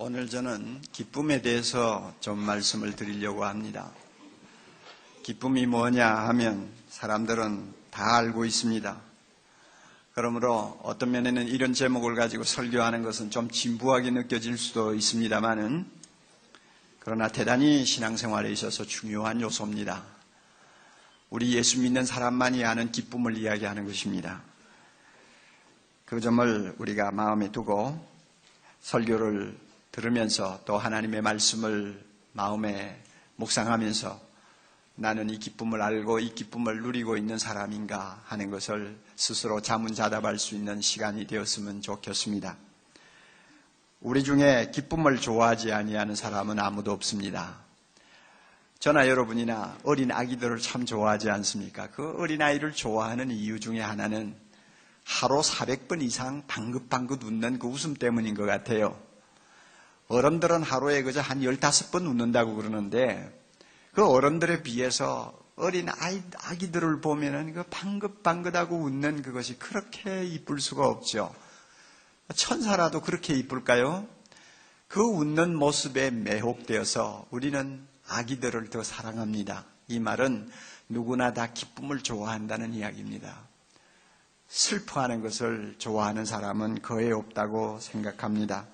오늘 저는 기쁨에 대해서 좀 말씀을 드리려고 합니다. 기쁨이 뭐냐 하면 사람들은 다 알고 있습니다. 그러므로 어떤 면에는 이런 제목을 가지고 설교하는 것은 좀 진부하게 느껴질 수도 있습니다만은 그러나 대단히 신앙생활에 있어서 중요한 요소입니다. 우리 예수 믿는 사람만이 아는 기쁨을 이야기하는 것입니다. 그 점을 우리가 마음에 두고 설교를 들으면서 또 하나님의 말씀을 마음에 묵상하면서 나는 이 기쁨을 알고 이 기쁨을 누리고 있는 사람인가 하는 것을 스스로 자문자답할 수 있는 시간이 되었으면 좋겠습니다. 우리 중에 기쁨을 좋아하지 아니하는 사람은 아무도 없습니다. 저나 여러분이나 어린 아기들을 참 좋아하지 않습니까? 그 어린 아이를 좋아하는 이유 중에 하나는 하루 400번 이상 방긋방긋 웃는 그 웃음 때문인 것 같아요. 어른들은 하루에 그저 한 15번 웃는다고 그러는데 그 어른들에 비해서 어린 아기들을 보면은 그 방긋방긋하고 웃는 그것이 그렇게 이쁠 수가 없죠. 천사라도 그렇게 이쁠까요? 그 웃는 모습에 매혹되어서 우리는 아기들을 더 사랑합니다. 이 말은 누구나 다 기쁨을 좋아한다는 이야기입니다. 슬퍼하는 것을 좋아하는 사람은 거의 없다고 생각합니다.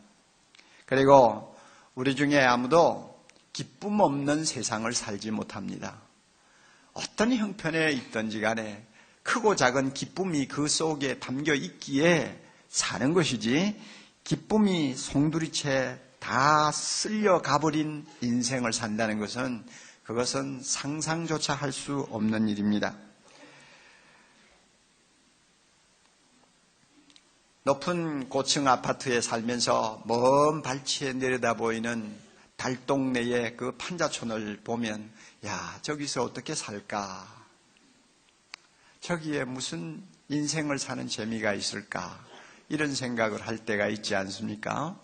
그리고 우리 중에 아무도 기쁨 없는 세상을 살지 못합니다. 어떤 형편에 있든지 간에 크고 작은 기쁨이 그 속에 담겨 있기에 사는 것이지 기쁨이 송두리째 다 쓸려 가버린 인생을 산다는 것은 그것은 상상조차 할 수 없는 일입니다. 높은 고층 아파트에 살면서 먼 발치에 내려다 보이는 달동네의 그 판자촌을 보면 야, 저기서 어떻게 살까? 저기에 무슨 인생을 사는 재미가 있을까? 이런 생각을 할 때가 있지 않습니까?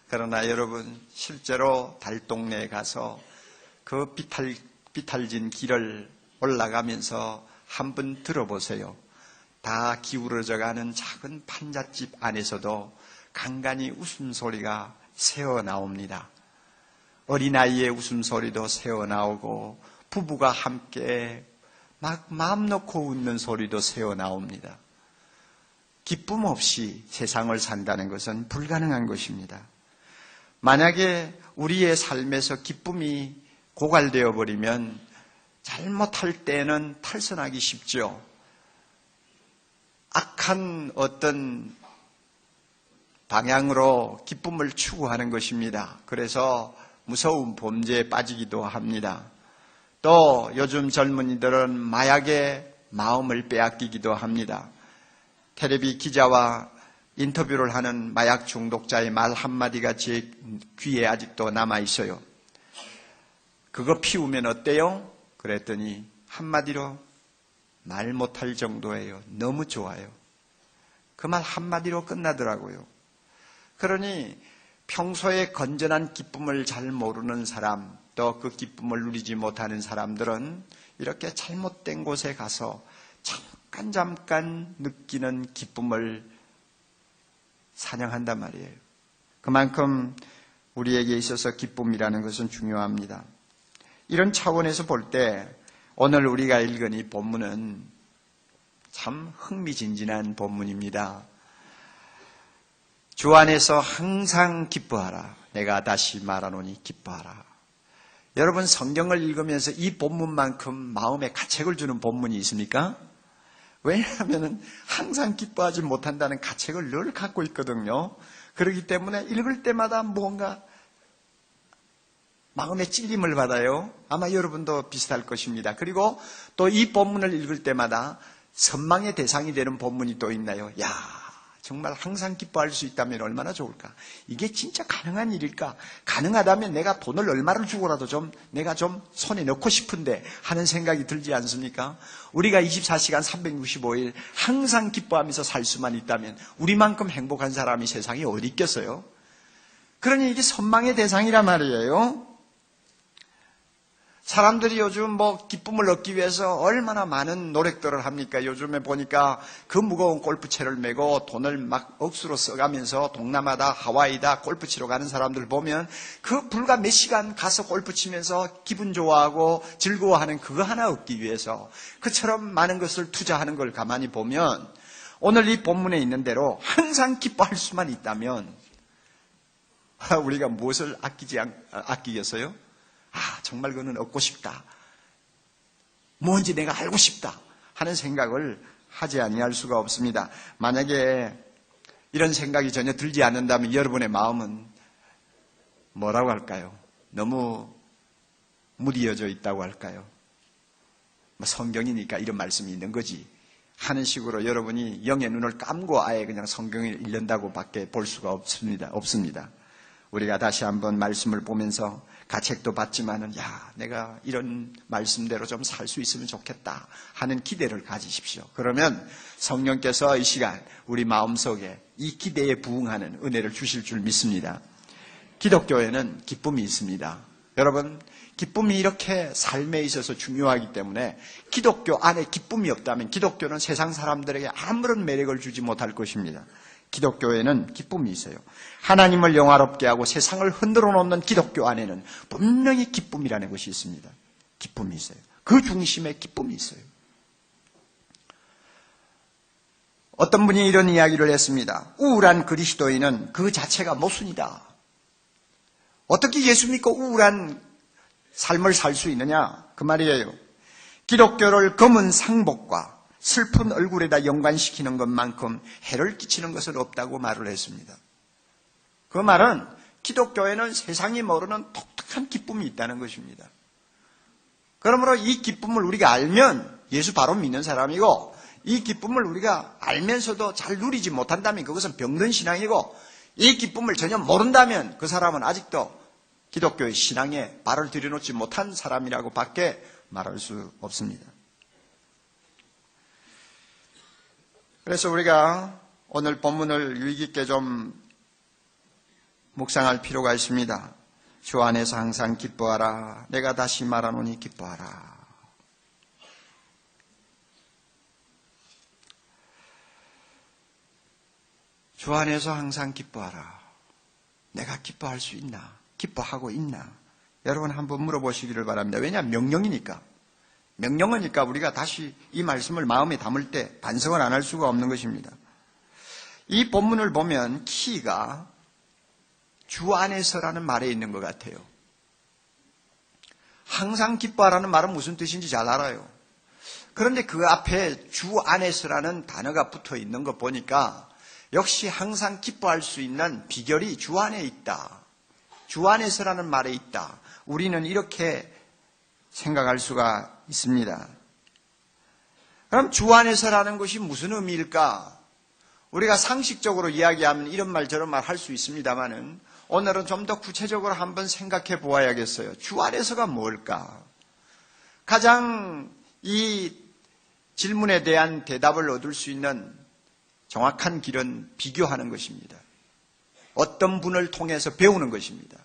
그러나 여러분 실제로 달동네에 가서 그 비탈진 길을 올라가면서 한번 들어보세요. 다 기울어져가는 작은 판잣집 안에서도 간간히 웃음소리가 새어나옵니다. 어린아이의 웃음소리도 새어나오고 부부가 함께 막 마음 놓고 웃는 소리도 새어나옵니다. 기쁨 없이 세상을 산다는 것은 불가능한 것입니다. 만약에 우리의 삶에서 기쁨이 고갈되어 버리면 잘못할 때는 탈선하기 쉽죠. 악한 어떤 방향으로 기쁨을 추구하는 것입니다. 그래서 무서운 범죄에 빠지기도 합니다. 또 요즘 젊은이들은 마약에 마음을 빼앗기기도 합니다. 텔레비 기자와 인터뷰를 하는 마약 중독자의 말 한마디가 제 귀에 아직도 남아있어요. 그거 피우면 어때요? 그랬더니 한마디로 말 못할 정도예요. 너무 좋아요. 그 말 한마디로 끝나더라고요. 그러니 평소에 건전한 기쁨을 잘 모르는 사람, 또 그 기쁨을 누리지 못하는 사람들은 이렇게 잘못된 곳에 가서 잠깐 느끼는 기쁨을 사냥한단 말이에요. 그만큼 우리에게 있어서 기쁨이라는 것은 중요합니다. 이런 차원에서 볼 때 오늘 우리가 읽은 이 본문은 참 흥미진진한 본문입니다. 주 안에서 항상 기뻐하라. 내가 다시 말하노니 기뻐하라. 여러분 성경을 읽으면서 이 본문만큼 마음에 가책을 주는 본문이 있습니까? 왜냐하면 항상 기뻐하지 못한다는 가책을 늘 갖고 있거든요. 그렇기 때문에 읽을 때마다 뭔가 마음에 찔림을 받아요. 아마 여러분도 비슷할 것입니다. 그리고 또 이 본문을 읽을 때마다 선망의 대상이 되는 본문이 또 있나요? 야, 정말 항상 기뻐할 수 있다면 얼마나 좋을까? 이게 진짜 가능한 일일까? 가능하다면 내가 돈을 얼마를 주고라도 내가 좀 손에 넣고 싶은데 하는 생각이 들지 않습니까? 우리가 24시간 365일 항상 기뻐하면서 살 수만 있다면 우리만큼 행복한 사람이 세상에 어디 있겠어요? 그러니 이게 선망의 대상이란 말이에요. 사람들이 요즘 기쁨을 얻기 위해서 얼마나 많은 노력들을 합니까? 요즘에 보니까 그 무거운 골프채를 메고 돈을 막 억수로 써가면서 동남아다, 하와이다 골프 치러 가는 사람들 보면 그 불과 몇 시간 가서 골프 치면서 기분 좋아하고 즐거워하는 그거 하나 얻기 위해서 그처럼 많은 것을 투자하는 걸 가만히 보면 오늘 이 본문에 있는 대로 항상 기뻐할 수만 있다면 우리가 무엇을 아끼겠어요? 정말 그거는 얻고 싶다. 뭔지 내가 알고 싶다 하는 생각을 하지 아니할 수가 없습니다. 만약에 이런 생각이 전혀 들지 않는다면 여러분의 마음은 뭐라고 할까요? 너무 무디어져 있다고 할까요? 성경이니까 이런 말씀이 있는 거지 하는 식으로 여러분이 영의 눈을 감고 아예 그냥 성경을 읽는다고 밖에 볼 수가 없습니다. 우리가 다시 한번 말씀을 보면서 가책도 받지만은 내가 이런 말씀대로 좀 살 수 있으면 좋겠다 하는 기대를 가지십시오. 그러면 성령께서 이 시간 우리 마음속에 이 기대에 부응하는 은혜를 주실 줄 믿습니다. 기독교에는 기쁨이 있습니다. 여러분, 기쁨이 이렇게 삶에 있어서 중요하기 때문에 기독교 안에 기쁨이 없다면 기독교는 세상 사람들에게 아무런 매력을 주지 못할 것입니다. 기독교에는 기쁨이 있어요. 하나님을 영화롭게 하고 세상을 흔들어 놓는 기독교 안에는 분명히 기쁨이라는 것이 있습니다. 기쁨이 있어요. 그 중심에 기쁨이 있어요. 어떤 분이 이런 이야기를 했습니다. 우울한 그리스도인은 그 자체가 모순이다. 어떻게 예수 믿고 우울한 삶을 살 수 있느냐? 그 말이에요. 기독교를 검은 상복과 슬픈 얼굴에다 연관시키는 것만큼 해를 끼치는 것은 없다고 말을 했습니다. 그 말은 기독교에는 세상이 모르는 독특한 기쁨이 있다는 것입니다. 그러므로 이 기쁨을 우리가 알면 예수 바로 믿는 사람이고, 이 기쁨을 우리가 알면서도 잘 누리지 못한다면 그것은 병든 신앙이고, 이 기쁨을 전혀 모른다면 그 사람은 아직도 기독교의 신앙에 발을 들여놓지 못한 사람이라고 밖에 말할 수 없습니다. 그래서 우리가 오늘 본문을 유의 깊게 좀 묵상할 필요가 있습니다. 주 안에서 항상 기뻐하라. 내가 다시 말하노니 기뻐하라. 주 안에서 항상 기뻐하라. 내가 기뻐할 수 있나? 기뻐하고 있나? 여러분 한번 물어보시기를 바랍니다. 왜냐하면 명령이니까. 명령이니까 우리가 다시 이 말씀을 마음에 담을 때 반성을 안 할 수가 없는 것입니다. 이 본문을 보면 키가 주 안에서라는 말에 있는 것 같아요. 항상 기뻐하라는 말은 무슨 뜻인지 잘 알아요. 그런데 그 앞에 주 안에서라는 단어가 붙어 있는 거 보니까 역시 항상 기뻐할 수 있는 비결이 주 안에 있다. 주 안에서라는 말에 있다. 우리는 이렇게 생각할 수가 있습니다. 그럼 주 안에서라는 것이 무슨 의미일까? 우리가 상식적으로 이야기하면 이런 말 저런 말 할 수 있습니다만은 오늘은 좀 더 구체적으로 한번 생각해 보아야겠어요. 주 안에서가 뭘까? 가장 이 질문에 대한 대답을 얻을 수 있는 정확한 길은 비교하는 것입니다. 어떤 분을 통해서 배우는 것입니다.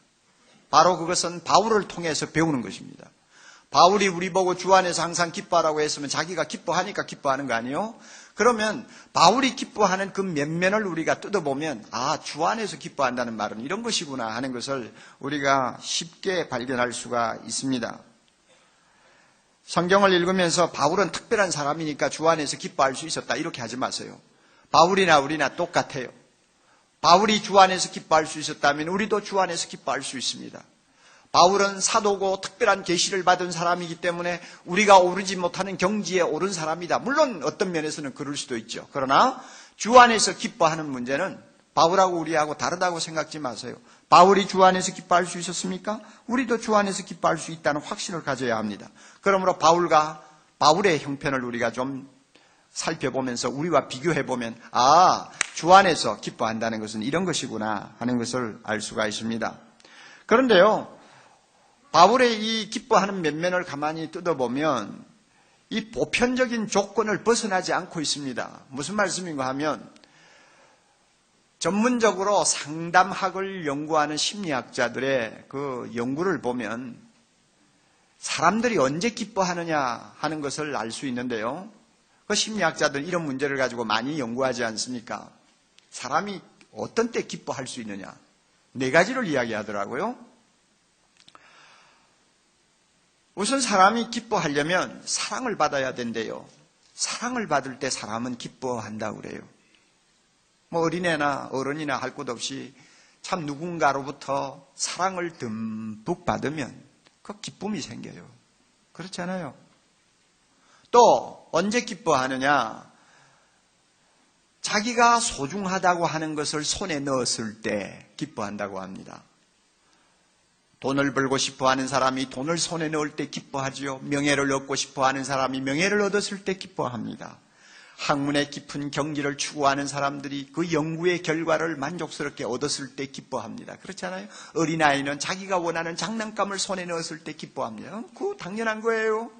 바로 그것은 바울을 통해서 배우는 것입니다. 바울이 우리 보고 주 안에서 항상 기뻐하라고 했으면 자기가 기뻐하니까 기뻐하는 거 아니에요? 그러면 바울이 기뻐하는 그 면면을 우리가 뜯어보면 주 안에서 기뻐한다는 말은 이런 것이구나 하는 것을 우리가 쉽게 발견할 수가 있습니다. 성경을 읽으면서 바울은 특별한 사람이니까 주 안에서 기뻐할 수 있었다 이렇게 하지 마세요. 바울이나 우리나 똑같아요. 바울이 주 안에서 기뻐할 수 있었다면 우리도 주 안에서 기뻐할 수 있습니다. 바울은 사도고 특별한 계시를 받은 사람이기 때문에 우리가 오르지 못하는 경지에 오른 사람이다. 물론 어떤 면에서는 그럴 수도 있죠. 그러나 주 안에서 기뻐하는 문제는 바울하고 우리하고 다르다고 생각지 마세요. 바울이 주 안에서 기뻐할 수 있었습니까? 우리도 주 안에서 기뻐할 수 있다는 확신을 가져야 합니다. 그러므로 바울의 형편을 우리가 좀 살펴보면서 우리와 비교해보면 주 안에서 기뻐한다는 것은 이런 것이구나 하는 것을 알 수가 있습니다. 그런데요, 바울의 이 기뻐하는 면면을 가만히 뜯어보면 이 보편적인 조건을 벗어나지 않고 있습니다. 무슨 말씀인가 하면 전문적으로 상담학을 연구하는 심리학자들의 그 연구를 보면 사람들이 언제 기뻐하느냐 하는 것을 알 수 있는데요. 그 심리학자들은 이런 문제를 가지고 많이 연구하지 않습니까? 사람이 어떤 때 기뻐할 수 있느냐? 4가지를 이야기하더라고요. 우선 사람이 기뻐하려면 사랑을 받아야 된대요. 사랑을 받을 때 사람은 기뻐한다고 그래요. 뭐 어린애나 어른이나 할 것 없이 참 누군가로부터 사랑을 듬뿍 받으면 그 기쁨이 생겨요. 그렇잖아요. 또 언제 기뻐하느냐? 자기가 소중하다고 하는 것을 손에 넣었을 때 기뻐한다고 합니다. 돈을 벌고 싶어하는 사람이 돈을 손에 넣을 때 기뻐하지요. 명예를 얻고 싶어하는 사람이 명예를 얻었을 때 기뻐합니다. 학문의 깊은 경지를 추구하는 사람들이 그 연구의 결과를 만족스럽게 얻었을 때 기뻐합니다. 그렇잖아요. 어린아이는 자기가 원하는 장난감을 손에 넣었을 때 기뻐합니다. 그거 당연한 거예요.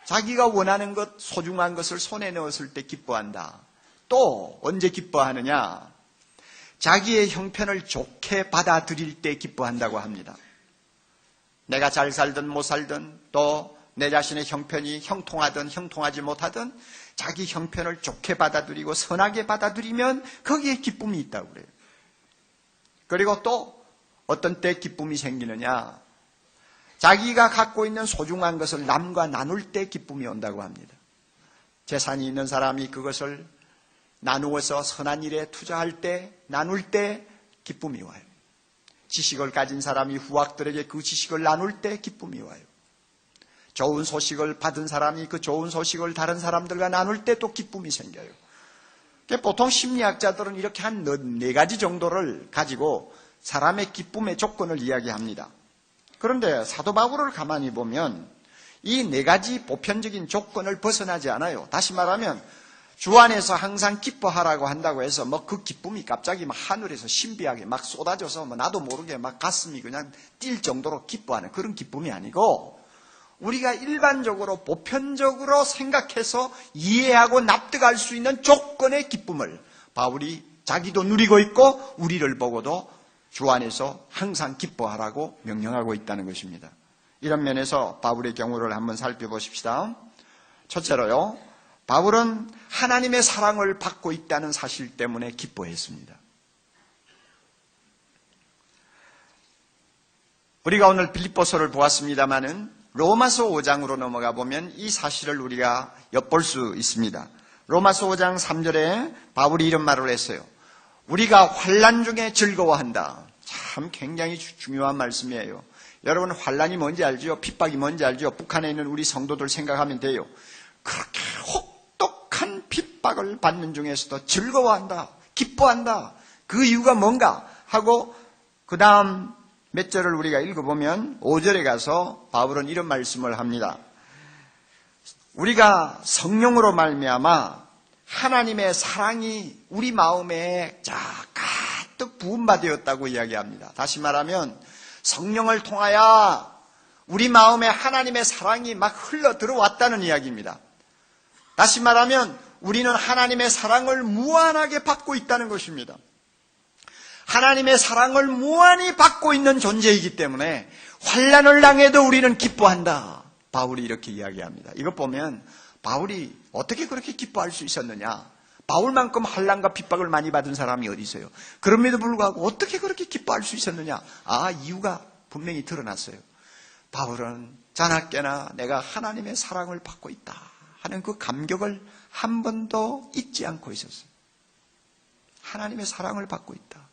자기가 원하는 것, 소중한 것을 손에 넣었을 때 기뻐한다. 또 언제 기뻐하느냐? 자기의 형편을 좋게 받아들일 때 기뻐한다고 합니다. 내가 잘 살든 못 살든 또 내 자신의 형편이 형통하든 형통하지 못하든 자기 형편을 좋게 받아들이고 선하게 받아들이면 거기에 기쁨이 있다고 그래요. 그리고 또 어떤 때 기쁨이 생기느냐? 자기가 갖고 있는 소중한 것을 남과 나눌 때 기쁨이 온다고 합니다. 재산이 있는 사람이 그것을 나누어서 선한 일에 투자할 때, 나눌 때 기쁨이 와요. 지식을 가진 사람이 후학들에게 그 지식을 나눌 때 기쁨이 와요. 좋은 소식을 받은 사람이 그 좋은 소식을 다른 사람들과 나눌 때 또 기쁨이 생겨요. 보통 심리학자들은 이렇게 한 4가지 정도를 가지고 사람의 기쁨의 조건을 이야기합니다. 그런데 사도 바울을 가만히 보면 이 4가지 보편적인 조건을 벗어나지 않아요. 다시 말하면 주 안에서 항상 기뻐하라고 한다고 해서 뭐 그 기쁨이 갑자기 막 하늘에서 신비하게 막 쏟아져서 뭐 나도 모르게 막 가슴이 그냥 뛸 정도로 기뻐하는 그런 기쁨이 아니고 우리가 일반적으로 보편적으로 생각해서 이해하고 납득할 수 있는 조건의 기쁨을 바울이 자기도 누리고 있고 우리를 보고도 주 안에서 항상 기뻐하라고 명령하고 있다는 것입니다. 이런 면에서 바울의 경우를 한번 살펴보십시다. 첫째로요. 바울은 하나님의 사랑을 받고 있다는 사실 때문에 기뻐했습니다. 우리가 오늘 빌립보서를 보았습니다마는 로마서 5장으로 넘어가 보면 이 사실을 우리가 엿볼 수 있습니다. 로마서 5장 3절에 바울이 이런 말을 했어요. 우리가 환난 중에 즐거워한다. 참 굉장히 중요한 말씀이에요. 여러분 환난이 뭔지 알죠? 핍박이 뭔지 알죠? 북한에 있는 우리 성도들 생각하면 돼요. 그렇게 혹독한 핍박을 받는 중에서도 즐거워한다. 기뻐한다. 그 이유가 뭔가 하고 그 다음 몇 절을 우리가 읽어보면 5절에 가서 바울은 이런 말씀을 합니다. 우리가 성령으로 말미암아 하나님의 사랑이 우리 마음에 가득 부음바 되었다고 이야기합니다. 다시 말하면 성령을 통하여 우리 마음에 하나님의 사랑이 막 흘러 들어왔다는 이야기입니다. 다시 말하면 우리는 하나님의 사랑을 무한하게 받고 있다는 것입니다. 하나님의 사랑을 무한히 받고 있는 존재이기 때문에 환난을 당해도 우리는 기뻐한다. 바울이 이렇게 이야기합니다. 이것 보면 바울이 어떻게 그렇게 기뻐할 수 있었느냐? 바울만큼 환난과 핍박을 많이 받은 사람이 어디 있어요? 그럼에도 불구하고 어떻게 그렇게 기뻐할 수 있었느냐? 이유가 분명히 드러났어요. 바울은 자나깨나 내가 하나님의 사랑을 받고 있다 하는 그 감격을 한 번도 잊지 않고 있었어요. 하나님의 사랑을 받고 있다.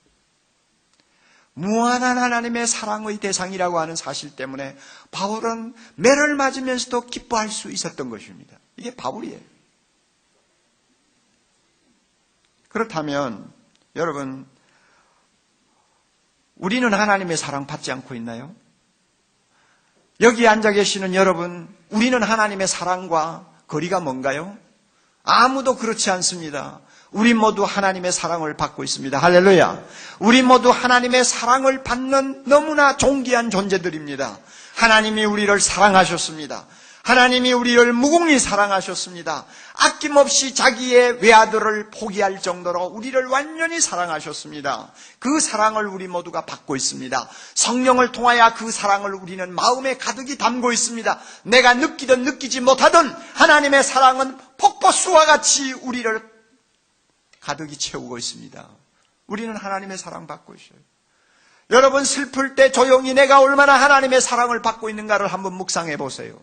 무한한 하나님의 사랑의 대상이라고 하는 사실 때문에 바울은 매를 맞으면서도 기뻐할 수 있었던 것입니다. 이게 바울이에요. 그렇다면 여러분, 우리는 하나님의 사랑 받지 않고 있나요? 여기 앉아 계시는 여러분, 우리는 하나님의 사랑과 거리가 뭔가요? 아무도 그렇지 않습니다. 우리 모두 하나님의 사랑을 받고 있습니다. 할렐루야. 우리 모두 하나님의 사랑을 받는 너무나 존귀한 존재들입니다. 하나님이 우리를 사랑하셨습니다. 하나님이 우리를 무궁히 사랑하셨습니다. 아낌없이 자기의 외아들을 포기할 정도로 우리를 완전히 사랑하셨습니다. 그 사랑을 우리 모두가 받고 있습니다. 성령을 통하여 그 사랑을 우리는 마음에 가득히 담고 있습니다. 내가 느끼든 느끼지 못하든 하나님의 사랑은 폭포수와 같이 우리를 가득히 채우고 있습니다. 우리는 하나님의 사랑 받고 있어요. 여러분, 슬플 때 조용히 내가 얼마나 하나님의 사랑을 받고 있는가를 한번 묵상해 보세요.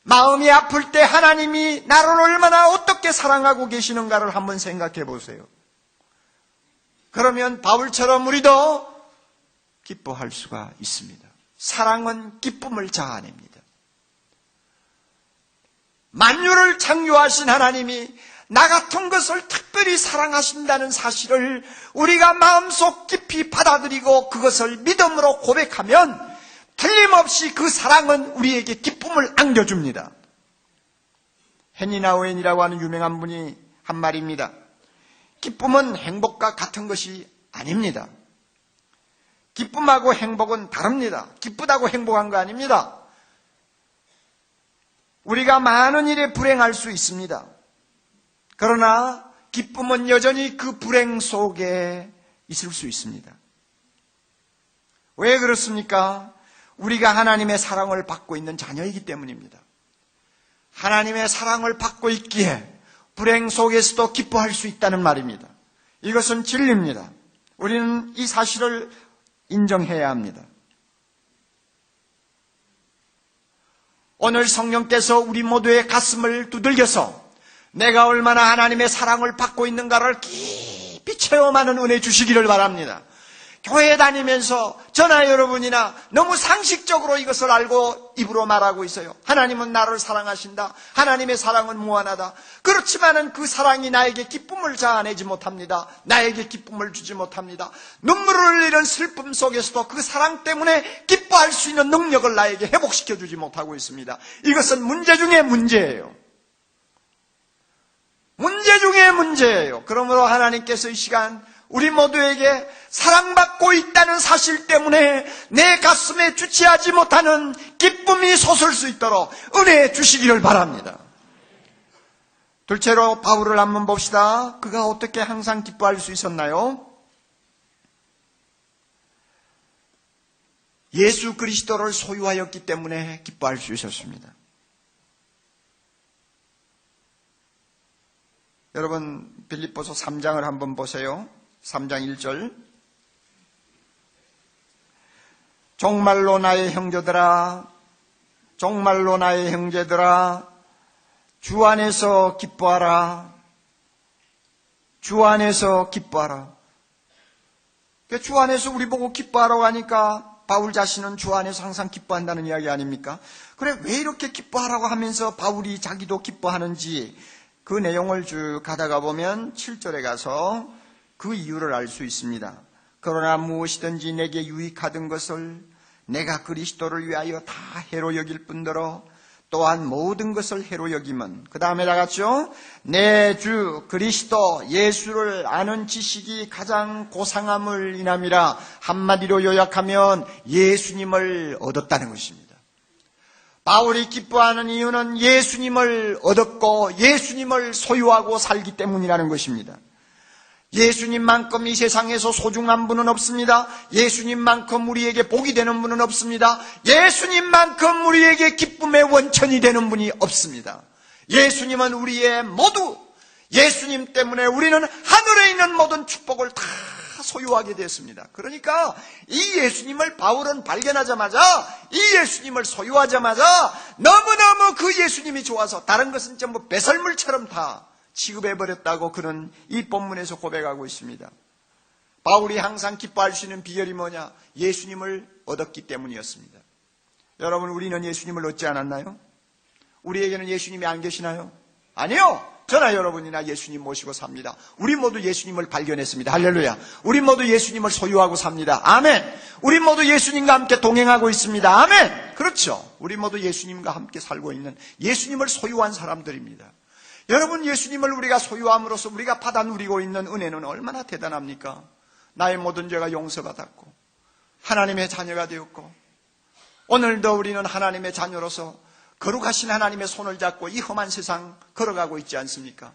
마음이 아플 때 하나님이 나를 얼마나 어떻게 사랑하고 계시는가를 한번 생각해 보세요. 그러면 바울처럼 우리도 기뻐할 수가 있습니다. 사랑은 기쁨을 자아냅니다. 만유를 창조하신 하나님이 나 같은 것을 특별히 사랑하신다는 사실을 우리가 마음속 깊이 받아들이고 그것을 믿음으로 고백하면 틀림없이 그 사랑은 우리에게 기쁨을 안겨줍니다. 헨리 나우엔이라고 하는 유명한 분이 한 말입니다. 기쁨은 행복과 같은 것이 아닙니다. 기쁨하고 행복은 다릅니다. 기쁘다고 행복한 거 아닙니다. 우리가 많은 일에 불행할 수 있습니다. 그러나 기쁨은 여전히 그 불행 속에 있을 수 있습니다. 왜 그렇습니까? 우리가 하나님의 사랑을 받고 있는 자녀이기 때문입니다. 하나님의 사랑을 받고 있기에 불행 속에서도 기뻐할 수 있다는 말입니다. 이것은 진리입니다. 우리는 이 사실을 인정해야 합니다. 오늘 성령께서 우리 모두의 가슴을 두들겨서 내가 얼마나 하나님의 사랑을 받고 있는가를 깊이 체험하는 은혜 주시기를 바랍니다. 교회 다니면서 저나 여러분이나 너무 상식적으로 이것을 알고 입으로 말하고 있어요. 하나님은 나를 사랑하신다. 하나님의 사랑은 무한하다. 그렇지만은 그 사랑이 나에게 기쁨을 자아내지 못합니다. 나에게 기쁨을 주지 못합니다. 눈물을 흘리는 슬픔 속에서도 그 사랑 때문에 기뻐할 수 있는 능력을 나에게 회복시켜 주지 못하고 있습니다. 이것은 문제 중에 문제예요. 문제 중에 문제예요. 그러므로 하나님께서 이 시간 우리 모두에게 사랑받고 있다는 사실 때문에 내 가슴에 주체하지 못하는 기쁨이 솟을 수 있도록 은혜 주시기를 바랍니다. 둘째로 바울을 한번 봅시다. 그가 어떻게 항상 기뻐할 수 있었나요? 예수 그리스도를 소유하였기 때문에 기뻐할 수 있었습니다. 여러분, 빌립보서 3장을 한번 보세요. 3장 1절. 정말로 나의 형제들아, 정말로 나의 형제들아, 주 안에서 기뻐하라. 주 안에서 기뻐하라. 주 안에서 우리 보고 기뻐하라고 하니까 바울 자신은 주 안에서 항상 기뻐한다는 이야기 아닙니까? 그래, 왜 이렇게 기뻐하라고 하면서 바울이 자기도 기뻐하는지 그 내용을 쭉 가다가 보면 7절에 가서 그 이유를 알 수 있습니다. 그러나 무엇이든지 내게 유익하던 것을 내가 그리스도를 위하여 다 해로 여길 뿐더러 또한 모든 것을 해로 여기면, 그 다음에 나갔죠? 내 주 그리스도 예수를 아는 지식이 가장 고상함을 인함이라. 한마디로 요약하면 예수님을 얻었다는 것입니다. 바울이 기뻐하는 이유는 예수님을 얻었고 예수님을 소유하고 살기 때문이라는 것입니다. 예수님만큼 이 세상에서 소중한 분은 없습니다. 예수님만큼 우리에게 복이 되는 분은 없습니다. 예수님만큼 우리에게 기쁨의 원천이 되는 분이 없습니다. 예수님은 우리의 모두, 예수님 때문에 우리는 하늘에 있는 모든 축복을 다 소유하게 됐습니다. 그러니까 이 예수님을 바울은 발견하자마자, 이 예수님을 소유하자마자 너무너무 그 예수님이 좋아서 다른 것은 전부 배설물처럼 다 취급해버렸다고 그는 이 본문에서 고백하고 있습니다. 바울이 항상 기뻐할 수 있는 비결이 뭐냐? 예수님을 얻었기 때문이었습니다. 여러분, 우리는 예수님을 얻지 않았나요? 우리에게는 예수님이 안 계시나요? 아니요! 저나 여러분이나 예수님 모시고 삽니다. 우리 모두 예수님을 발견했습니다. 할렐루야. 우리 모두 예수님을 소유하고 삽니다. 아멘. 우리 모두 예수님과 함께 동행하고 있습니다. 아멘. 그렇죠. 우리 모두 예수님과 함께 살고 있는 예수님을 소유한 사람들입니다. 여러분, 예수님을 우리가 소유함으로써 우리가 받아 누리고 있는 은혜는 얼마나 대단합니까? 나의 모든 죄가 용서받았고 하나님의 자녀가 되었고 오늘도 우리는 하나님의 자녀로서 거룩하신 하나님의 손을 잡고 이 험한 세상 걸어가고 있지 않습니까?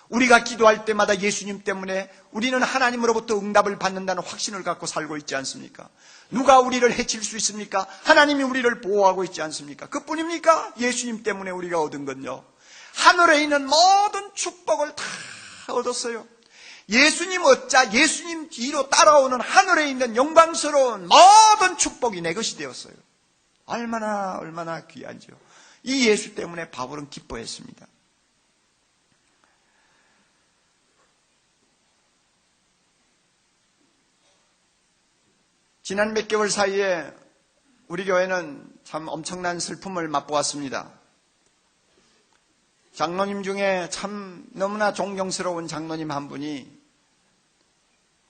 우리가 기도할 때마다 예수님 때문에 우리는 하나님으로부터 응답을 받는다는 확신을 갖고 살고 있지 않습니까? 누가 우리를 해칠 수 있습니까? 하나님이 우리를 보호하고 있지 않습니까? 그뿐입니까? 예수님 때문에 우리가 얻은 건요, 하늘에 있는 모든 축복을 다 얻었어요. 예수님 얻자 예수님 뒤로 따라오는 하늘에 있는 영광스러운 모든 축복이 내 것이 되었어요. 얼마나 귀하죠. 이 예수 때문에 바울은 기뻐했습니다. 지난 몇 개월 사이에 우리 교회는 참 엄청난 슬픔을 맛보았습니다. 장로님 중에 참 너무나 존경스러운 장로님 한 분이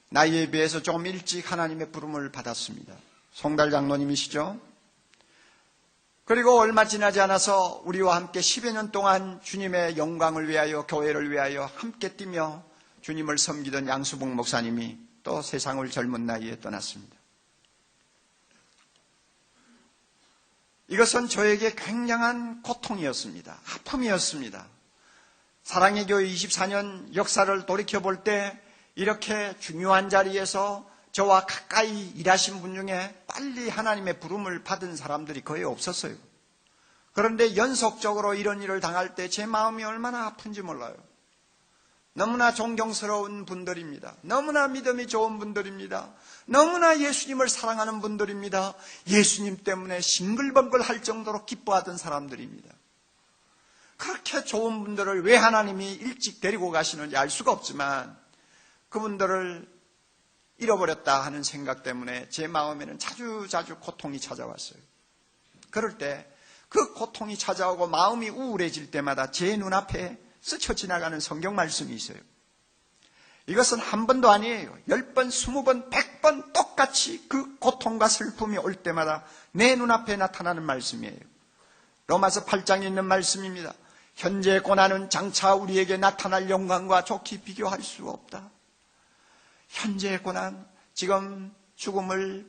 나이에 비해서 조금 일찍 하나님의 부름을 받았습니다. 송달 장로님이시죠. 그리고 얼마 지나지 않아서 우리와 함께 10여 년 동안 주님의 영광을 위하여, 교회를 위하여 함께 뛰며 주님을 섬기던 양수봉 목사님이 또 세상을 젊은 나이에 떠났습니다. 이것은 저에게 굉장한 고통이었습니다. 아픔이었습니다. 사랑의 교회 24년 역사를 돌이켜볼 때 이렇게 중요한 자리에서 저와 가까이 일하신 분 중에 빨리 하나님의 부름을 받은 사람들이 거의 없었어요. 그런데 연속적으로 이런 일을 당할 때 제 마음이 얼마나 아픈지 몰라요. 너무나 존경스러운 분들입니다. 너무나 믿음이 좋은 분들입니다. 너무나 예수님을 사랑하는 분들입니다. 예수님 때문에 싱글벙글 할 정도로 기뻐하던 사람들입니다. 그렇게 좋은 분들을 왜 하나님이 일찍 데리고 가시는지 알 수가 없지만 그분들을 잃어버렸다 하는 생각 때문에 제 마음에는 자주 고통이 찾아왔어요. 그럴 때 그 고통이 찾아오고 마음이 우울해질 때마다 제 눈앞에 스쳐 지나가는 성경 말씀이 있어요. 이것은 한 번도 아니에요. 10번, 20번, 100번 똑같이 그 고통과 슬픔이 올 때마다 내 눈앞에 나타나는 말씀이에요. 로마서 8장에 있는 말씀입니다. 현재의 고난은 장차 우리에게 나타날 영광과 좋게 비교할 수 없다. 현재의 고난, 지금 죽음을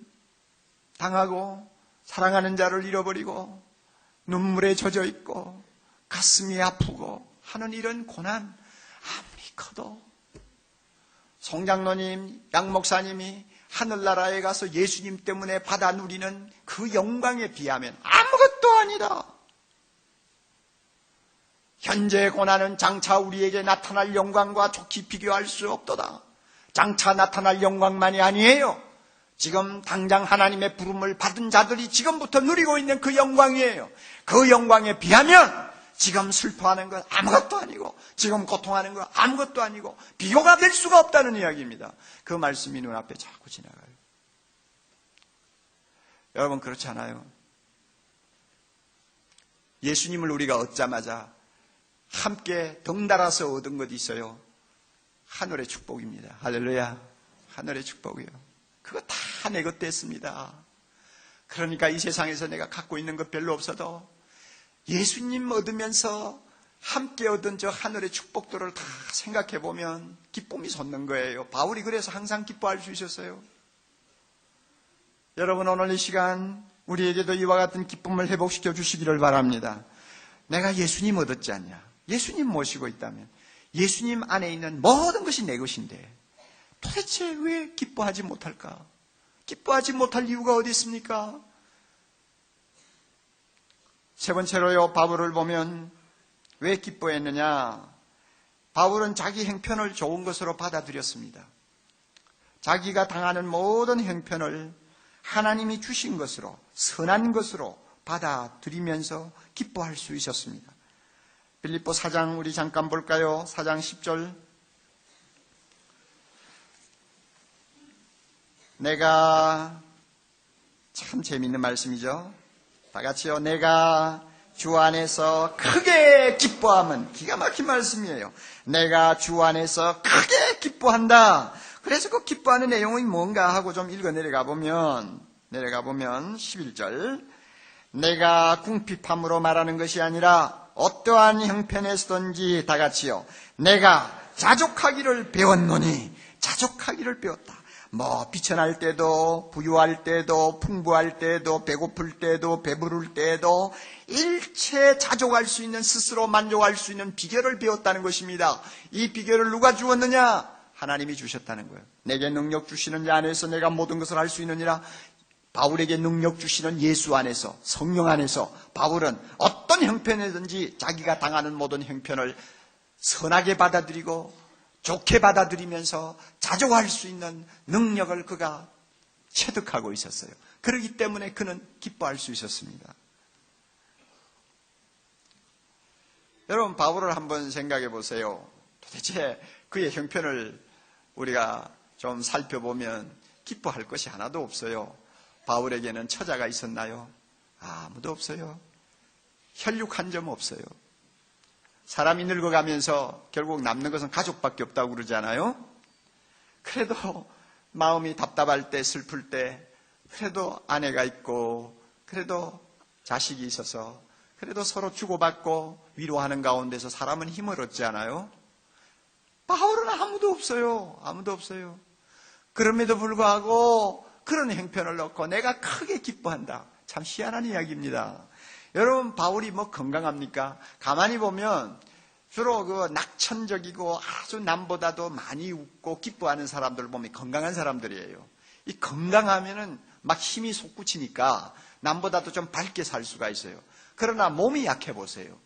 당하고 사랑하는 자를 잃어버리고 눈물에 젖어 있고 가슴이 아프고 하는 이런 고난 아무리 커도 송장로님, 양목사님이 하늘나라에 가서 예수님 때문에 받아 누리는 그 영광에 비하면 아무것도 아니다. 현재의 고난은 장차 우리에게 나타날 영광과 좋게 비교할 수 없도다. 장차 나타날 영광만이 아니에요. 지금 당장 하나님의 부름을 받은 자들이 지금부터 누리고 있는 그 영광이에요. 그 영광에 비하면 지금 슬퍼하는 건 아무것도 아니고 지금 고통하는 건 아무것도 아니고 비교가 될 수가 없다는 이야기입니다. 그 말씀이 눈앞에 자꾸 지나가요. 여러분 그렇지 않아요? 예수님을 우리가 얻자마자 함께 덩달아서 얻은 것이 있어요. 하늘의 축복입니다. 할렐루야. 하늘의 축복이요. 그거 다 내 것 됐습니다. 그러니까 이 세상에서 내가 갖고 있는 것 별로 없어도 예수님 얻으면서 함께 얻은 저 하늘의 축복들을 다 생각해 보면 기쁨이 솟는 거예요. 바울이 그래서 항상 기뻐할 수 있었어요. 여러분 오늘 이 시간 우리에게도 이와 같은 기쁨을 회복시켜 주시기를 바랍니다. 내가 예수님 얻었지 않냐? 예수님 모시고 있다면 예수님 안에 있는 모든 것이 내 것인데 도대체 왜 기뻐하지 못할까? 기뻐하지 못할 이유가 어디 있습니까? 세 번째로요, 바울을 보면 왜 기뻐했느냐? 바울은 자기 형편을 좋은 것으로 받아들였습니다. 자기가 당하는 모든 형편을 하나님이 주신 것으로, 선한 것으로 받아들이면서 기뻐할 수 있었습니다. 빌립보 4장 우리 잠깐 볼까요? 4장 10절. 내가, 참 재미있는 말씀이죠. 다 같이요. 내가 주 안에서 크게 기뻐함은, 기가 막힌 말씀이에요. 내가 주 안에서 크게 기뻐한다. 그래서 그 기뻐하는 내용이 뭔가 하고 좀 읽어 내려가 보면 11절. 내가 궁핍함으로 말하는 것이 아니라 어떠한 형편에서든지 다 같이요. 내가 자족하기를 배웠노니, 자족하기를 배웠다. 비천할 때도, 부유할 때도, 풍부할 때도, 배고플 때도, 배부를 때도 일체 자족할 수 있는, 스스로 만족할 수 있는 비결을 배웠다는 것입니다. 이 비결을 누가 주었느냐? 하나님이 주셨다는 거예요. 내게 능력 주시는 자 안에서 내가 모든 것을 할 수 있느니라. 바울에게 능력 주시는 예수 안에서, 성령 안에서 바울은 어떤 형편이든지 자기가 당하는 모든 형편을 선하게 받아들이고 좋게 받아들이면서 자족할 수 있는 능력을 그가 체득하고 있었어요. 그렇기 때문에 그는 기뻐할 수 있었습니다. 여러분, 바울을 한번 생각해 보세요. 도대체 그의 형편을 우리가 좀 살펴보면 기뻐할 것이 하나도 없어요. 바울에게는 처자가 있었나요? 아무도 없어요. 혈육 한 점 없어요. 사람이 늙어가면서 결국 남는 것은 가족밖에 없다고 그러잖아요. 그래도 마음이 답답할 때, 슬플 때, 그래도 아내가 있고, 그래도 자식이 있어서, 그래도 서로 주고받고 위로하는 가운데서 사람은 힘을 얻지 않아요? 바울은 아무도 없어요. 아무도 없어요. 그럼에도 불구하고 그런 형편을 놓고 내가 크게 기뻐한다. 참 희한한 이야기입니다. 여러분, 바울이 건강합니까? 가만히 보면 주로 낙천적이고 아주 남보다도 많이 웃고 기뻐하는 사람들 보면 건강한 사람들이에요. 이 건강하면은 막 힘이 솟구치니까 남보다도 좀 밝게 살 수가 있어요. 그러나 몸이 약해 보세요.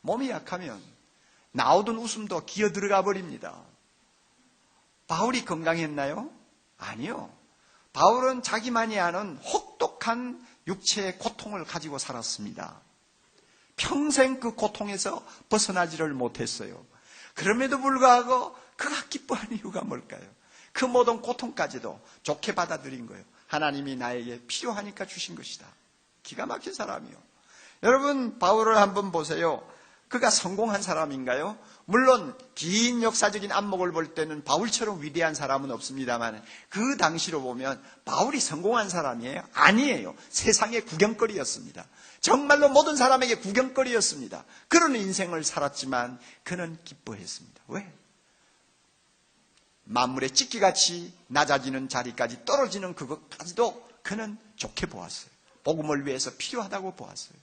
몸이 약하면 나오던 웃음도 기어 들어가 버립니다. 바울이 건강했나요? 아니요. 바울은 자기만이 아는 혹독한 육체의 고통을 가지고 살았습니다. 평생 그 고통에서 벗어나지를 못했어요. 그럼에도 불구하고 그가 기뻐하는 이유가 뭘까요? 그 모든 고통까지도 좋게 받아들인 거예요. 하나님이 나에게 필요하니까 주신 것이다. 기가 막힌 사람이요. 여러분, 바울을 한번 보세요. 그가 성공한 사람인가요? 물론 긴 역사적인 안목을 볼 때는 바울처럼 위대한 사람은 없습니다만 그 당시로 보면 바울이 성공한 사람이에요? 아니에요. 세상의 구경거리였습니다. 정말로 모든 사람에게 구경거리였습니다. 그런 인생을 살았지만 그는 기뻐했습니다. 왜? 만물의 찢기같이 낮아지는 자리까지 떨어지는 그것까지도 그는 좋게 보았어요. 복음을 위해서 필요하다고 보았어요.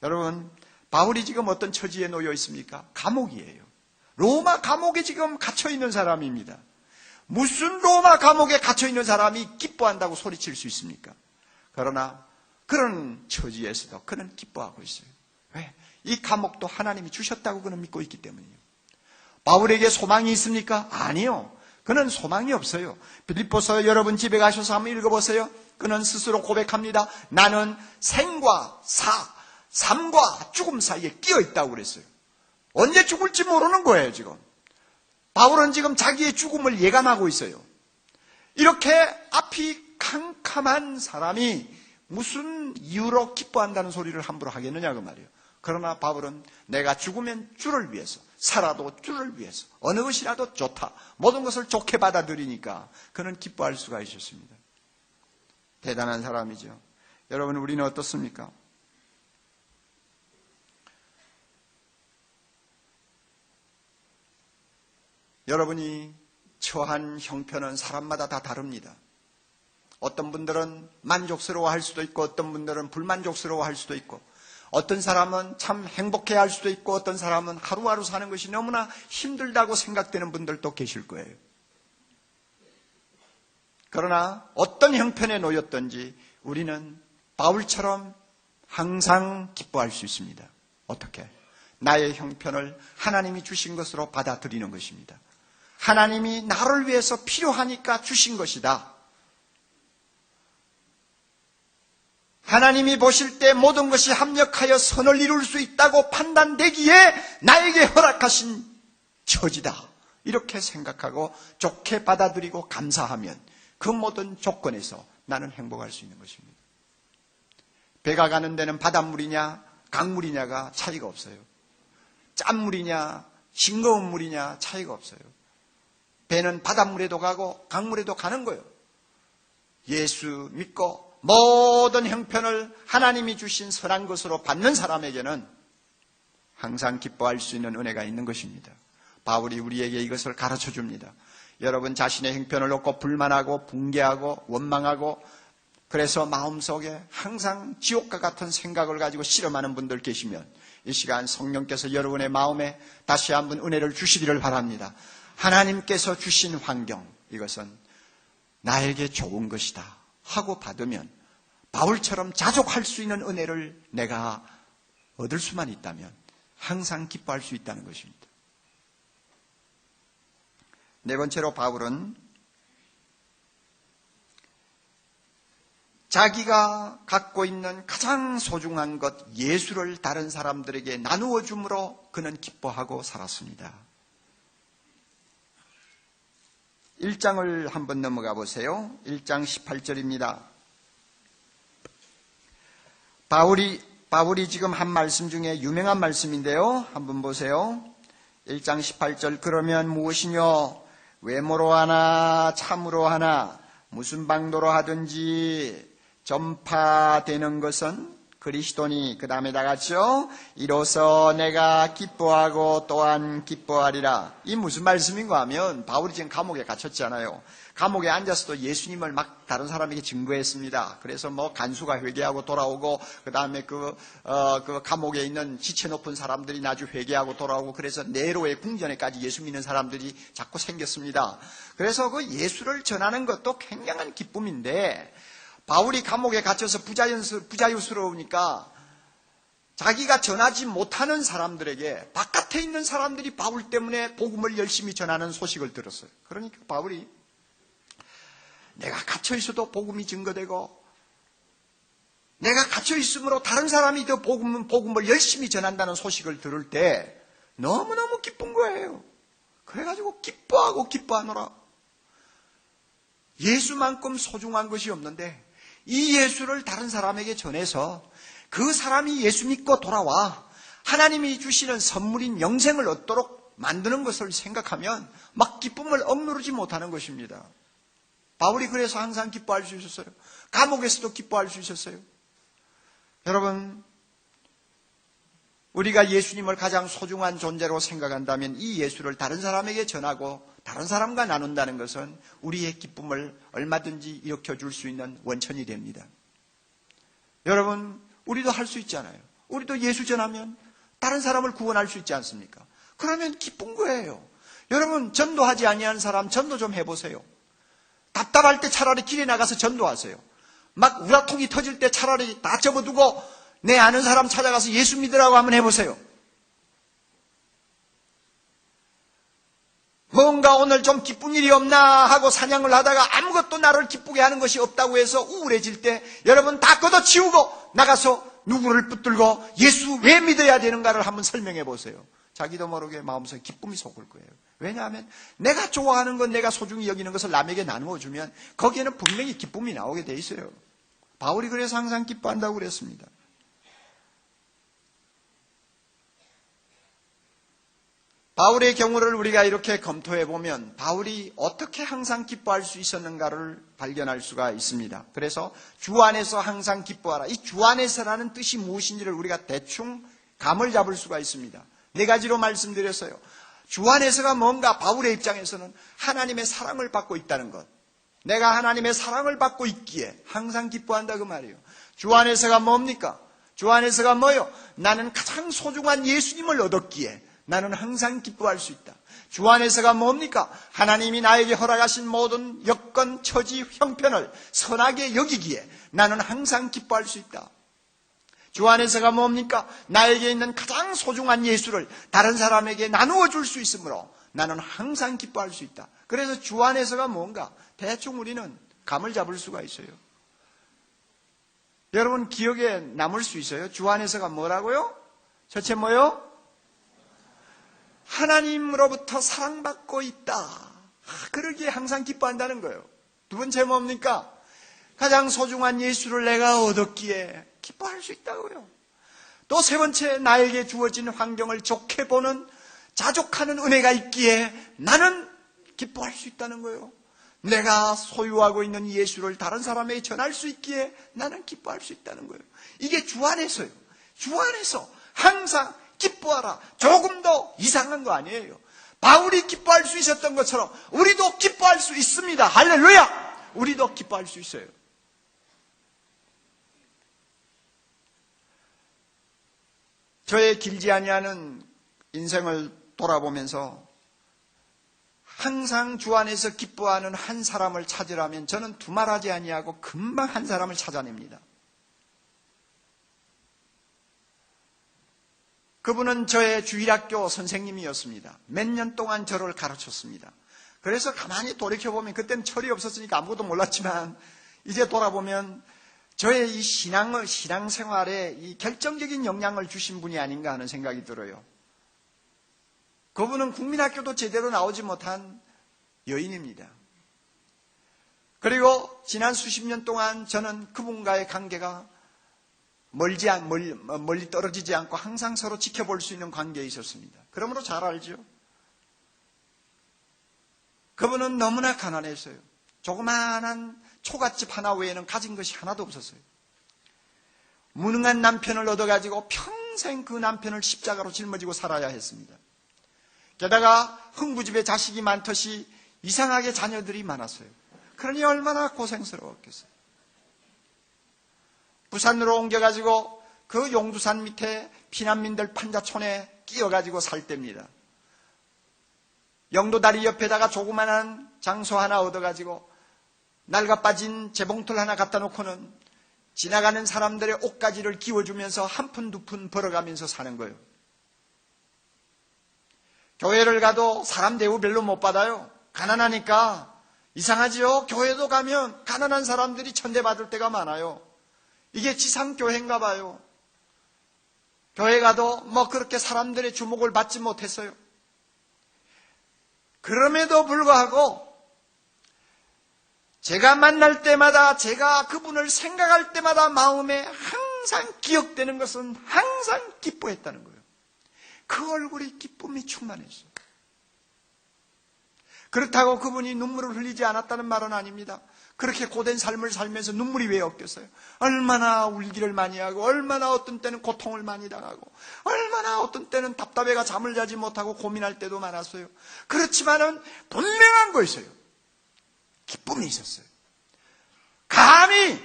여러분, 바울이 지금 어떤 처지에 놓여 있습니까? 감옥이에요. 로마 감옥에 지금 갇혀있는 사람입니다. 무슨 로마 감옥에 갇혀있는 사람이 기뻐한다고 소리칠 수 있습니까? 그러나 그런 처지에서도 그는 기뻐하고 있어요. 왜? 이 감옥도 하나님이 주셨다고 그는 믿고 있기 때문이에요. 바울에게 소망이 있습니까? 아니요. 그는 소망이 없어요. 빌립보서 여러분 집에 가셔서 한번 읽어보세요. 그는 스스로 고백합니다. 나는 생과 삶과 죽음 사이에 끼어 있다고 그랬어요. 언제 죽을지 모르는 거예요, 지금. 바울은 지금 자기의 죽음을 예감하고 있어요. 이렇게 앞이 캄캄한 사람이 무슨 이유로 기뻐한다는 소리를 함부로 하겠느냐 그 말이에요. 그러나 바울은 내가 죽으면 주를 위해서, 살아도 주를 위해서, 어느 것이라도 좋다. 모든 것을 좋게 받아들이니까 그는 기뻐할 수가 있었습니다. 대단한 사람이죠. 여러분, 우리는 어떻습니까? 여러분이 처한 형편은 사람마다 다 다릅니다. 어떤 분들은 만족스러워할 수도 있고 어떤 분들은 불만족스러워할 수도 있고 어떤 사람은 참 행복해야 할 수도 있고 어떤 사람은 하루하루 사는 것이 너무나 힘들다고 생각되는 분들도 계실 거예요. 그러나 어떤 형편에 놓였든지 우리는 바울처럼 항상 기뻐할 수 있습니다. 어떻게? 나의 형편을 하나님이 주신 것으로 받아들이는 것입니다. 하나님이 나를 위해서 필요하니까 주신 것이다. 하나님이 보실 때 모든 것이 합력하여 선을 이룰 수 있다고 판단되기에 나에게 허락하신 처지다. 이렇게 생각하고 좋게 받아들이고 감사하면 그 모든 조건에서 나는 행복할 수 있는 것입니다. 배가 가는 데는 바닷물이냐 강물이냐가 차이가 없어요. 짠물이냐 싱거운 물이냐 차이가 없어요. 배는 바닷물에도 가고 강물에도 가는 거예요. 예수 믿고 모든 형편을 하나님이 주신 선한 것으로 받는 사람에게는 항상 기뻐할 수 있는 은혜가 있는 것입니다. 바울이 우리에게 이것을 가르쳐 줍니다. 여러분 자신의 형편을 놓고 불만하고 붕괴하고 원망하고 그래서 마음속에 항상 지옥과 같은 생각을 가지고 실험하는 분들 계시면 이 시간 성령께서 여러분의 마음에 다시 한번 은혜를 주시기를 바랍니다. 하나님께서 주신 환경, 이것은 나에게 좋은 것이다 하고 받으면 바울처럼 자족할 수 있는 은혜를 내가 얻을 수만 있다면 항상 기뻐할 수 있다는 것입니다. 네 번째로 바울은 자기가 갖고 있는 가장 소중한 것 예수를 다른 사람들에게 나누어 줌으로 그는 기뻐하고 살았습니다. 1장을 한번 넘어가 보세요. 1장 18절입니다. 바울이 지금 한 말씀 중에 유명한 말씀인데요. 한번 보세요. 1장 18절 그러면 무엇이뇨? 외모로 하나 참으로 하나 무슨 방도로 하든지 전파되는 것은 그리스도니 그 다음에 다 같이요. 이로써 내가 기뻐하고 또한 기뻐하리라. 이 무슨 말씀인가 하면 바울이 지금 감옥에 갇혔잖아요. 감옥에 앉아서도 예수님을 막 다른 사람에게 증거했습니다. 그래서 뭐 간수가 회개하고 돌아오고 그 다음에 그 감옥에 있는 지체 높은 사람들이 나중에 회개하고 돌아오고 그래서 네로의 궁전에까지 예수 믿는 사람들이 자꾸 생겼습니다. 그래서 그 예수를 전하는 것도 굉장한 기쁨인데 바울이 감옥에 갇혀서 부자유스러우니까 자기가 전하지 못하는 사람들에게 바깥에 있는 사람들이 바울 때문에 복음을 열심히 전하는 소식을 들었어요. 그러니까 바울이 내가 갇혀 있어도 복음이 증거되고 내가 갇혀 있으므로 다른 사람이 더 복음을 열심히 전한다는 소식을 들을 때 너무너무 기쁜 거예요. 그래가지고 기뻐하고 기뻐하노라. 예수만큼 소중한 것이 없는데 이 예수를 다른 사람에게 전해서 그 사람이 예수 믿고 돌아와 하나님이 주시는 선물인 영생을 얻도록 만드는 것을 생각하면 막 기쁨을 억누르지 못하는 것입니다. 바울이 그래서 항상 기뻐할 수 있었어요. 감옥에서도 기뻐할 수 있었어요. 여러분, 우리가 예수님을 가장 소중한 존재로 생각한다면 이 예수를 다른 사람에게 전하고 다른 사람과 나눈다는 것은 우리의 기쁨을 얼마든지 일으켜줄 수 있는 원천이 됩니다. 여러분, 우리도 할 수 있잖아요. 우리도 예수 전하면 다른 사람을 구원할 수 있지 않습니까? 그러면 기쁜 거예요. 여러분, 전도하지 아니하는 사람 전도 좀 해보세요. 답답할 때 차라리 길에 나가서 전도하세요. 막 우라통이 터질 때 차라리 다 접어두고 내 아는 사람 찾아가서 예수 믿으라고 한번 해보세요. 뭔가 오늘 좀 기쁜 일이 없나 하고 사냥을 하다가 아무것도 나를 기쁘게 하는 것이 없다고 해서 우울해질 때 여러분 다 걷어치우고 나가서 누구를 붙들고 예수 왜 믿어야 되는가를 한번 설명해 보세요. 자기도 모르게 마음속에 기쁨이 솟을 거예요. 왜냐하면 내가 좋아하는 것, 내가 소중히 여기는 것을 남에게 나누어 주면 거기에는 분명히 기쁨이 나오게 돼 있어요. 바울이 그래서 항상 기뻐한다고 그랬습니다. 바울의 경우를 우리가 이렇게 검토해 보면 바울이 어떻게 항상 기뻐할 수 있었는가를 발견할 수가 있습니다. 그래서 주 안에서 항상 기뻐하라. 이 주 안에서라는 뜻이 무엇인지를 우리가 대충 감을 잡을 수가 있습니다. 네 가지로 말씀드렸어요. 주 안에서가 뭔가 바울의 입장에서는 하나님의 사랑을 받고 있다는 것. 내가 하나님의 사랑을 받고 있기에 항상 기뻐한다 그 말이에요. 주 안에서가 뭡니까? 주 안에서가 뭐요? 나는 가장 소중한 예수님을 얻었기에 나는 항상 기뻐할 수 있다. 주 안에서가 뭡니까? 하나님이 나에게 허락하신 모든 여건, 처지, 형편을 선하게 여기기에 나는 항상 기뻐할 수 있다. 주 안에서가 뭡니까? 나에게 있는 가장 소중한 예수를 다른 사람에게 나누어 줄 수 있으므로 나는 항상 기뻐할 수 있다. 그래서 주 안에서가 뭔가 대충 우리는 감을 잡을 수가 있어요. 여러분 기억에 남을 수 있어요? 주 안에서가 뭐라고요? 첫째 뭐요? 하나님으로부터 사랑받고 있다. 그러기에 항상 기뻐한다는 거예요. 두 번째 뭡니까? 가장 소중한 예수를 내가 얻었기에 기뻐할 수 있다고요. 또 세 번째, 나에게 주어진 환경을 좋게 보는 자족하는 은혜가 있기에 나는 기뻐할 수 있다는 거예요. 내가 소유하고 있는 예수를 다른 사람에게 전할 수 있기에 나는 기뻐할 수 있다는 거예요. 이게 주 안에서요. 주 안에서 항상 기뻐하라. 조금 더 이상한 거 아니에요. 바울이 기뻐할 수 있었던 것처럼 우리도 기뻐할 수 있습니다. 할렐루야! 우리도 기뻐할 수 있어요. 저의 길지 아니하는 인생을 돌아보면서 항상 주 안에서 기뻐하는 한 사람을 찾으라면 저는 두말하지 아니하고 금방 한 사람을 찾아냅니다. 그분은 저의 주일학교 선생님이었습니다. 몇 년 동안 저를 가르쳤습니다. 그래서 가만히 돌이켜보면 그때는 철이 없었으니까 아무것도 몰랐지만 이제 돌아보면 저의 이 신앙생활에 이 결정적인 영향을 주신 분이 아닌가 하는 생각이 들어요. 그분은 국민학교도 제대로 나오지 못한 여인입니다. 그리고 지난 수십 년 동안 저는 그분과의 관계가 멀리 떨어지지 않고 항상 서로 지켜볼 수 있는 관계에 있었습니다. 그러므로 잘 알죠. 그분은 너무나 가난했어요. 조그마한 초가집 하나 외에는 가진 것이 하나도 없었어요. 무능한 남편을 얻어가지고 평생 그 남편을 십자가로 짊어지고 살아야 했습니다. 게다가 흥부집에 자식이 많듯이 이상하게 자녀들이 많았어요. 그러니 얼마나 고생스러웠겠어요. 부산으로 옮겨가지고 그 용두산 밑에 피난민들 판자촌에 끼어가지고 살 때입니다. 영도다리 옆에다가 조그만한 장소 하나 얻어가지고 낡아 빠진 재봉틀 하나 갖다 놓고는 지나가는 사람들의 옷가지를 끼워주면서 한 푼 두 푼 벌어가면서 사는 거예요. 교회를 가도 사람 대우 별로 못 받아요. 가난하니까. 이상하지요? 교회도 가면 가난한 사람들이 천대받을 때가 많아요. 이게 지상교회인가 봐요. 교회 가도 뭐 그렇게 사람들의 주목을 받지 못했어요. 그럼에도 불구하고 제가 만날 때마다, 제가 그분을 생각할 때마다 마음에 항상 기억되는 것은 항상 기뻐했다는 거예요. 그 얼굴이 기쁨이 충만했어요. 그렇다고 그분이 눈물을 흘리지 않았다는 말은 아닙니다. 그렇게 고된 삶을 살면서 눈물이 왜 없겠어요? 얼마나 울기를 많이 하고, 얼마나 어떤 때는 고통을 많이 당하고, 얼마나 어떤 때는 답답해가 잠을 자지 못하고 고민할 때도 많았어요. 그렇지만은 분명한 거 있어요. 기쁨이 있었어요. 감히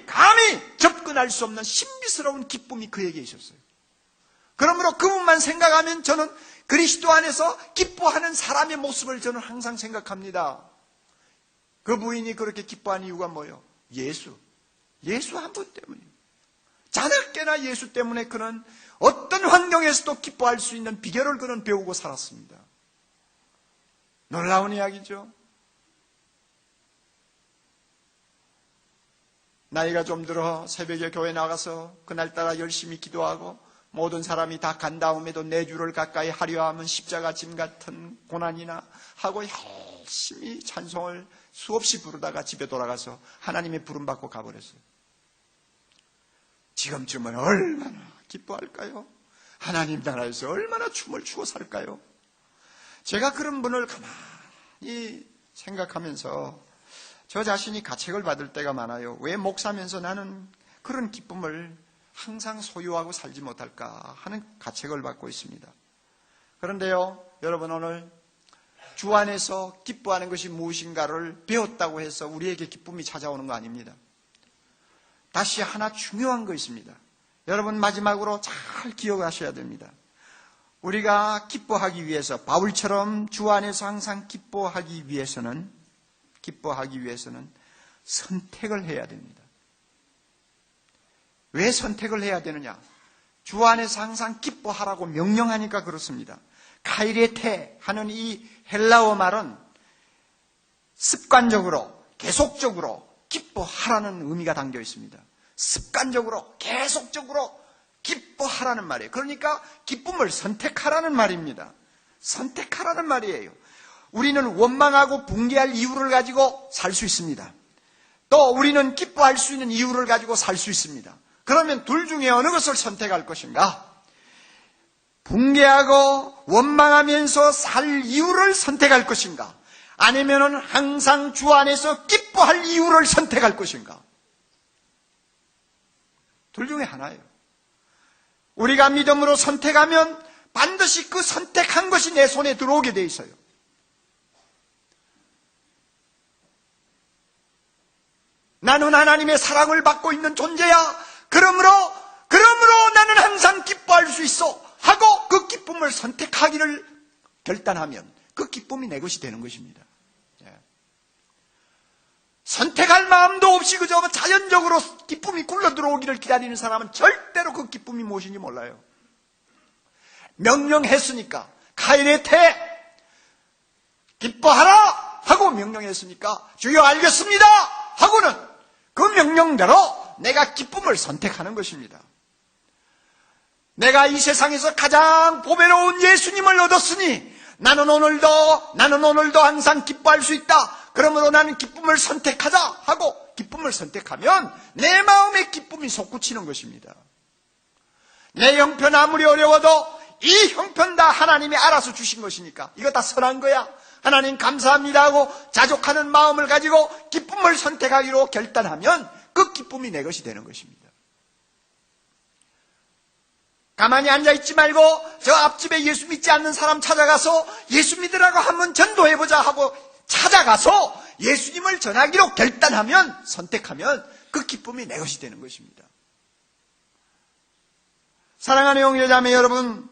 접근할 수 없는 신비스러운 기쁨이 그에게 있었어요. 그러므로 그분만 생각하면 저는 그리스도 안에서 기뻐하는 사람의 모습을 저는 항상 생각합니다. 그 부인이 그렇게 기뻐한 이유가 뭐예요? 예수 한 분 때문이에요. 자나깨나 예수 때문에 그는 어떤 환경에서도 기뻐할 수 있는 비결을 그는 배우고 살았습니다. 놀라운 이야기죠. 나이가 좀 들어 새벽에 교회 나가서 그날따라 열심히 기도하고 모든 사람이 다 간 다음에도 내 주를 가까이 하려 하면 십자가 짐 같은 고난이나 하고 열심히 찬송을 수없이 부르다가 집에 돌아가서 하나님의 부름받고 가버렸어요. 지금쯤은 얼마나 기뻐할까요? 하나님 나라에서 얼마나 춤을 추고 살까요? 제가 그런 분을 가만히 생각하면서 저 자신이 가책을 받을 때가 많아요. 왜 목사면서 나는 그런 기쁨을 항상 소유하고 살지 못할까 하는 가책을 받고 있습니다. 그런데요, 여러분 오늘 주 안에서 기뻐하는 것이 무엇인가를 배웠다고 해서 우리에게 기쁨이 찾아오는 거 아닙니다. 다시 하나 중요한 거 있습니다. 여러분 마지막으로 잘 기억하셔야 됩니다. 우리가 기뻐하기 위해서, 바울처럼 주 안에서 항상 기뻐하기 위해서는 선택을 해야 됩니다. 왜 선택을 해야 되느냐? 주 안에서 항상 기뻐하라고 명령하니까 그렇습니다. 카이레테 하는 이 헬라어 말은 습관적으로, 계속적으로 기뻐하라는 의미가 담겨 있습니다. 습관적으로, 계속적으로 기뻐하라는 말이에요. 그러니까 기쁨을 선택하라는 말입니다. 선택하라는 말이에요. 우리는 원망하고 붕괴할 이유를 가지고 살 수 있습니다. 또 우리는 기뻐할 수 있는 이유를 가지고 살 수 있습니다. 그러면 둘 중에 어느 것을 선택할 것인가? 붕괴하고 원망하면서 살 이유를 선택할 것인가? 아니면 항상 주 안에서 기뻐할 이유를 선택할 것인가? 둘 중에 하나예요. 우리가 믿음으로 선택하면 반드시 그 선택한 것이 내 손에 들어오게 돼 있어요. 나는 하나님의 사랑을 받고 있는 존재야. 그러므로 나는 항상 기뻐할 수 있어 하고 그 기쁨을 선택하기를 결단하면 그 기쁨이 내 것이 되는 것입니다. 선택할 마음도 없이 그저 자연적으로 기쁨이 굴러 들어오기를 기다리는 사람은 절대로 그 기쁨이 무엇인지 몰라요. 명령했으니까, 가인의 태 기뻐하라 하고 명령했으니까 주여 알겠습니다 하고는 그 명령대로 내가 기쁨을 선택하는 것입니다. 내가 이 세상에서 가장 보배로운 예수님을 얻었으니 나는 오늘도 항상 기뻐할 수 있다. 그러므로 나는 기쁨을 선택하자 하고 기쁨을 선택하면 내 마음의 기쁨이 솟구치는 것입니다. 내 형편 아무리 어려워도 이 형편 다 하나님이 알아서 주신 것이니까 이거 다 선한 거야. 하나님 감사합니다 하고 자족하는 마음을 가지고 기쁨을 선택하기로 결단하면 그 기쁨이 내 것이 되는 것입니다. 가만히 앉아있지 말고 저 앞집에 예수 믿지 않는 사람 찾아가서 예수 믿으라고 한번 전도해보자 하고 찾아가서 예수님을 전하기로 결단하면, 선택하면 그 기쁨이 내 것이 되는 것입니다. 사랑하는 형제자매 여러분,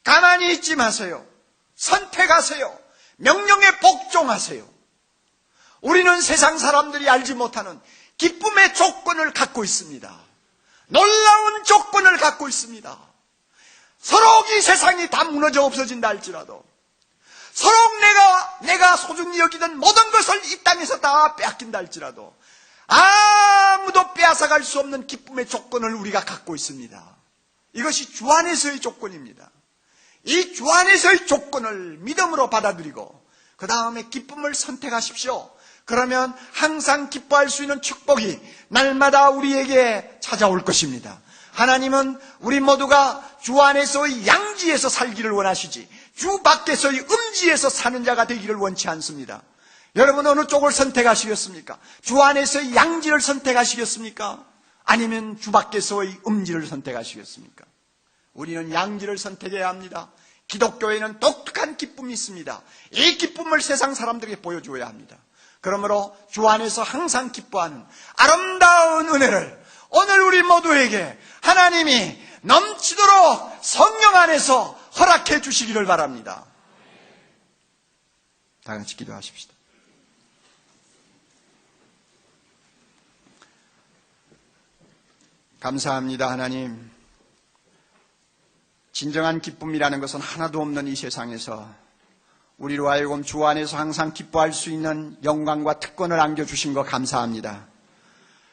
가만히 있지 마세요. 선택하세요. 명령에 복종하세요. 우리는 세상 사람들이 알지 못하는 기쁨의 조건을 갖고 있습니다. 놀라운 조건을 갖고 있습니다. 서로 이 세상이 다 무너져 없어진다 할지라도, 서로 내가 소중히 여기던 모든 것을 이 땅에서 다 빼앗긴다 할지라도 아무도 빼앗아갈 수 없는 기쁨의 조건을 우리가 갖고 있습니다. 이것이 주 안에서의 조건입니다. 이 주 안에서의 조건을 믿음으로 받아들이고 그 다음에 기쁨을 선택하십시오. 그러면 항상 기뻐할 수 있는 축복이 날마다 우리에게 찾아올 것입니다. 하나님은 우리 모두가 주 안에서의 양지에서 살기를 원하시지 주 밖에서의 음지에서 사는 자가 되기를 원치 않습니다. 여러분 어느 쪽을 선택하시겠습니까? 주 안에서의 양지를 선택하시겠습니까? 아니면 주 밖에서의 음지를 선택하시겠습니까? 우리는 양지를 선택해야 합니다. 기독교에는 독특한 기쁨이 있습니다. 이 기쁨을 세상 사람들에게 보여줘야 합니다. 그러므로 주 안에서 항상 기뻐하는 아름다운 은혜를 오늘 우리 모두에게 하나님이 넘치도록 성령 안에서 허락해 주시기를 바랍니다. 다 같이 기도하십시다. 감사합니다. 하나님, 진정한 기쁨이라는 것은 하나도 없는 이 세상에서 우리로 하여금 주 안에서 항상 기뻐할 수 있는 영광과 특권을 안겨주신 것 감사합니다.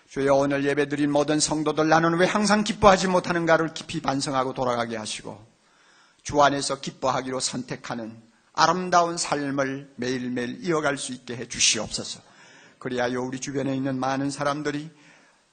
주여, 오늘 예배드린 모든 성도들, 나는 왜 항상 기뻐하지 못하는가를 깊이 반성하고 돌아가게 하시고 주 안에서 기뻐하기로 선택하는 아름다운 삶을 매일매일 이어갈 수 있게 해 주시옵소서. 그리하여 우리 주변에 있는 많은 사람들이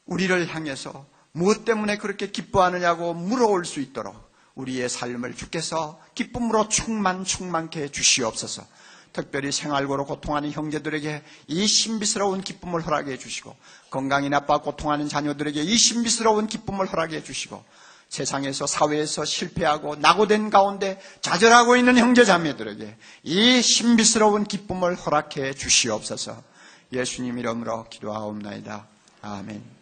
우리를 향해서 무엇 때문에 그렇게 기뻐하느냐고 물어올 수 있도록 우리의 삶을 주께서 기쁨으로 충만케 해 주시옵소서. 특별히 생활고로 고통하는 형제들에게 이 신비스러운 기쁨을 허락해 주시고, 건강이 나빠 고통하는 자녀들에게 이 신비스러운 기쁨을 허락해 주시고, 세상에서 사회에서 실패하고 낙오된 가운데 좌절하고 있는 형제자매들에게 이 신비스러운 기쁨을 허락해 주시옵소서. 예수님 이름으로 기도하옵나이다. 아멘.